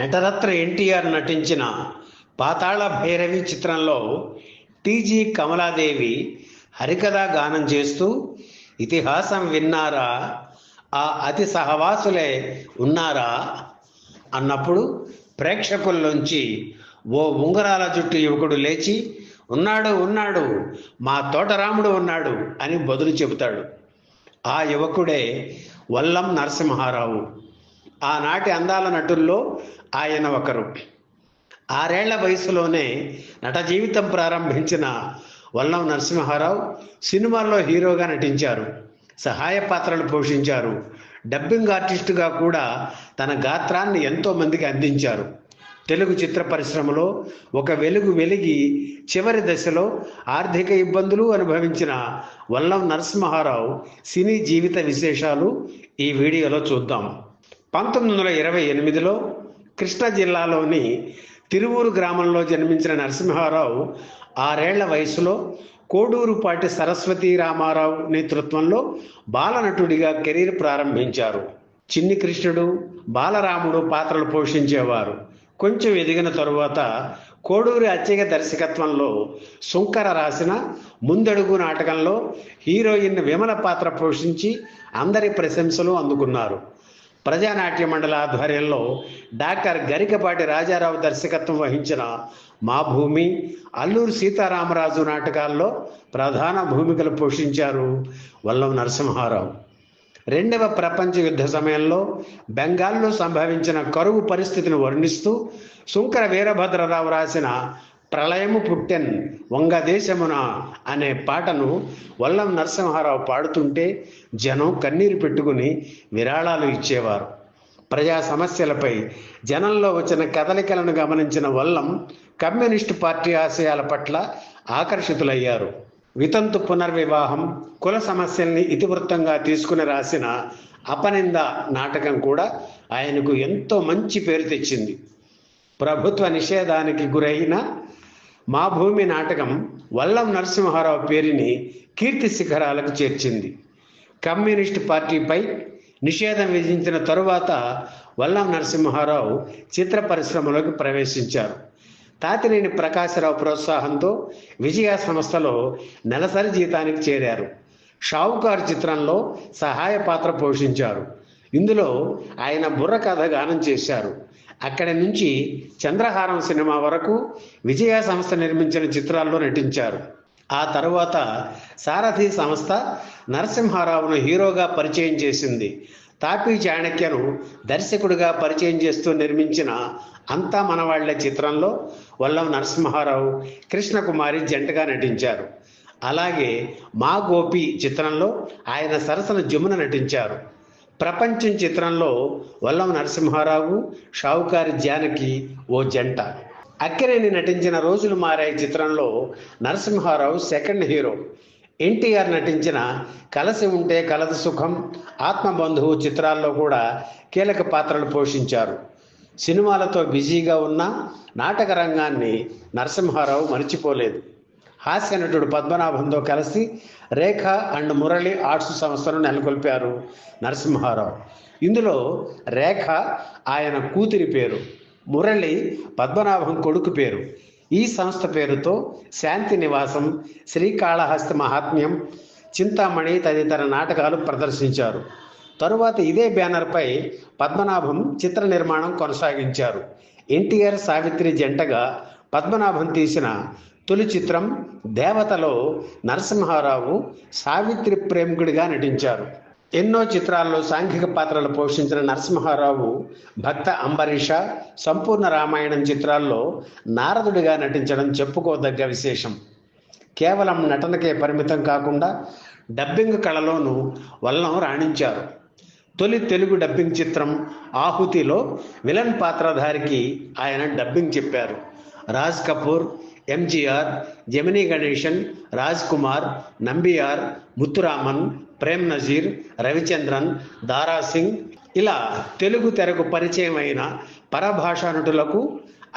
నటరత్న ఎన్టీఆర్ నటించిన పాతాళ భైరవి చిత్రంలో టీజీ కమలాదేవి హరికథా గానం చేస్తూ ఇతిహాసం విన్నారా, ఆ అతి సహవాసులే ఉన్నారా అన్నప్పుడు ప్రేక్షకుల్లోంచి ఓ ఉంగరాల జుట్టు యువకుడు లేచి ఉన్నాడు ఉన్నాడు మా తోటరాముడు ఉన్నాడు అని బదులు చెబుతాడు. ఆ యువకుడే వల్లం నరసింహారావు. ఆనాటి అందాల నటుల్లో ఆయన ఒకరు. 6 ఏళ్ల వయసులోనే నట జీవితం ప్రారంభించిన వల్లం నరసింహారావు సినిమాల్లో హీరోగా నటించారు, సహాయ పాత్రలు పోషించారు, డబ్బింగ్ ఆర్టిస్టుగా కూడా తన గాత్రాన్ని ఎంతో మందికి అందించారు. తెలుగు చిత్ర పరిశ్రమలో ఒక వెలుగు వెలిగి చివరి దశలో ఆర్థిక ఇబ్బందులు అనుభవించిన వల్లం నరసింహారావు సినీ జీవిత విశేషాలు ఈ వీడియోలో చూద్దాం. 1928లో కృష్ణా జిల్లాలోని తిరువూరు గ్రామంలో జన్మించిన నరసింహారావు 6 ఏళ్ల వయసులో కోడూరుపాటి సరస్వతీ రామారావు నేతృత్వంలో బాలనటుడిగా కెరీర్ ప్రారంభించారు. చిన్ని కృష్ణుడు, బాలరాముడు పాత్రలు పోషించేవారు. కొంచెం ఎదిగిన తరువాత కోడూరి అచ్చయ్య దర్శకత్వంలో శుంకర రాసిన ముందడుగు నాటకంలో హీరోయిన్ విమల పాత్ర పోషించి అందరి ప్రశంసలు అందుకున్నారు. ప్రజానాట్య మండలి ఆధ్వర్యంలో డాక్టర్ గరికపాటి రాజారావు దర్శకత్వం వహించిన మా భూమి, అల్లూరు సీతారామరాజు నాటకాల్లో ప్రధాన భూమికలు పోషించారు వల్లం నరసింహారావు. 2వ ప్రపంచ యుద్ధ సమయంలో బెంగాల్లో సంభవించిన కరువు పరిస్థితిని వర్ణిస్తూ శుంకర వీరభద్రరావు రాసిన ప్రళయము పుట్టెన్ వంగదేశమున అనే పాటను వల్లం నరసింహారావు పాడుతుంటే జనం కన్నీరు పెట్టుకుని విరాళాలు ఇచ్చేవారు. ప్రజా సమస్యలపై జనంలో వచ్చిన కదలికలను గమనించిన వల్లం కమ్యూనిస్టు పార్టీ ఆశయాల పట్ల ఆకర్షితులయ్యారు. వితంతు పునర్వివాహం, కుల సమస్యల్ని ఇతివృత్తంగా తీసుకుని రాసిన అపనింద నాటకం కూడా ఆయనకు ఎంతో మంచి పేరు తెచ్చింది. ప్రభుత్వ నిషేధానికి గురైన మా భూమి నాటకం వల్లం నరసింహారావు పేరుని కీర్తి శిఖరాలకు చేర్చింది. కమ్యూనిస్టు పార్టీపై నిషేధం విధించిన తరువాత వల్లం నరసింహారావు చిత్ర పరిశ్రమలోకి ప్రవేశించారు. తాతినేని ప్రకాశరావు ప్రోత్సాహంతో విజయ సంస్థలో నెలసరి జీతానికి చేరారు. షావుకారు చిత్రంలో సహాయ పాత్ర పోషించారు. ఇందులో ఆయన బుర్ర కథ గానం చేశారు. అక్కడి నుంచి చంద్రహారం సినిమా వరకు విజయ సంస్థ నిర్మించిన చిత్రాల్లో నటించారు. ఆ తరువాత సారథి సంస్థ నరసింహారావును హీరోగా పరిచయం చేసింది. తాపీ చాణక్యను దర్శకుడిగా పరిచయం చేస్తూ నిర్మించిన అంతా మనవాళ్లే చిత్రంలో వల్లం నరసింహారావు, కృష్ణకుమారి జంటగా నటించారు. అలాగే మా గోపి చిత్రంలో ఆయన సరసన జమున నటించారు. ప్రపంచం చిత్రంలో వల్లం నరసింహారావు, షావుకారి జానకి ఓ జంట. అక్కినేని నటించిన రోజులు మారాయి చిత్రంలో నరసింహారావు సెకండ్ హీరో. ఎన్టీఆర్ నటించిన కలసి ఉంటే కలదు సుఖం, ఆత్మబంధువు చిత్రాల్లో కూడా కీలక పాత్రలు పోషించారు. సినిమాలతో బిజీగా ఉన్న నాటక రంగాన్ని నరసింహారావు మరిచిపోలేదు. హాస్య నటుడు పద్మనాభంతో కలిసి రేఖ అండ్ మురళి ఆర్ట్స్ సంస్థను నెలకొల్పారు నరసింహారావు. ఇందులో రేఖ ఆయన కూతురి పేరు, మురళి పద్మనాభం కొడుకు పేరు. ఈ సంస్థ పేరుతో శాంతి నివాసం, శ్రీకాళహస్తి మహాత్మ్యం, చింతామణి తదితర నాటకాలు ప్రదర్శించారు. తరువాత ఇదే బ్యానర్పై పద్మనాభం చిత్ర నిర్మాణం కొనసాగించారు. ఎన్టీఆర్, సావిత్రి జంటగా పద్మనాభం తీసిన తొలి చిత్రం దేవతలో నరసింహారావు సావిత్రి ప్రేమికుడిగా నటించారు. ఎన్నో చిత్రాల్లో సాంఘిక పాత్రలు పోషించిన నరసింహారావు భక్త అంబరీష, సంపూర్ణ రామాయణం చిత్రాల్లో నారదుడిగా నటించడం చెప్పుకోదగ్గ విశేషం. కేవలం నటనకే పరిమితం కాకుండా డబ్బింగ్ కళలోనూ వల్లం రాణించారు. తొలి తెలుగు డబ్బింగ్ చిత్రం ఆహుతిలో విలన్ పాత్రధారికి ఆయన డబ్బింగ్ చెప్పారు. రాజ్ కపూర్, ఎంజీఆర్, జమినీ గణేశన్, రాజ్ కుమార్, నంబియార్, ముత్తురామన్, ప్రేమ్ నజీర్, రవిచంద్రన్, దారాసింగ్ ఇలా తెలుగు తెరకు పరిచయం అయిన పరభాషా నటులకు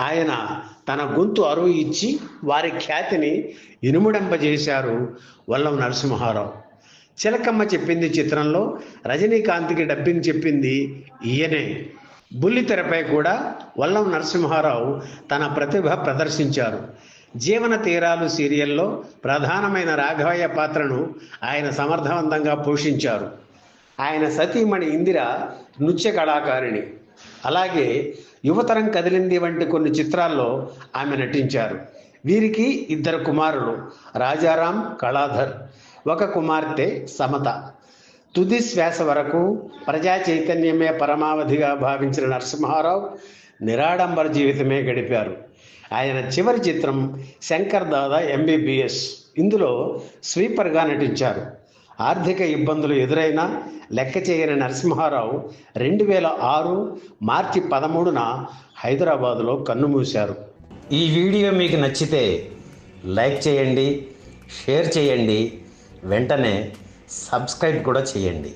ఆయన తన గొంతు అరువు ఇచ్చి వారి ఖ్యాతిని ఇనుముడింపజేశారు వల్లం నరసింహారావు. చిలకమ్మ చెప్పింది చిత్రంలో రజనీకాంత్కి డబ్బింగ్ చెప్పింది ఈయనే. బుల్లితెరపై కూడా వల్లం నరసింహారావు తన ప్రతిభ ప్రదర్శించారు. జీవన తీరాలు సీరియల్లో ప్రధానమైన రాఘవయ్య పాత్రను ఆయన సమర్థవంతంగా పోషించారు. ఆయన సతీమణి ఇందిర నృత్య కళాకారిణి. అలాగే యువతరం కదిలింది వంటి కొన్ని చిత్రాల్లో ఆమె నటించారు. వీరికి 2 కుమారులు, రాజారాం, కళాధర్, ఒక కుమార్తె సమత. తుది శ్వాస వరకు ప్రజా చైతన్యమే పరమావధిగా భావించిన నరసింహారావు నిరాడంబర జీవితమే గడిపారు. ఆయన చివరి చిత్రం శంకర్ దాదా ఎంబీబీఎస్. ఇందులో స్వీపర్గా నటించారు. ఆర్థిక ఇబ్బందులు ఎదురైనా లెక్క చేయని నరసింహారావు 2006 మార్చి 13న హైదరాబాదులో కన్నుమూశారు. ఈ వీడియో మీకు నచ్చితే లైక్ చేయండి, షేర్ చేయండి, వెంటనే సబ్స్క్రైబ్ కూడా చేయండి.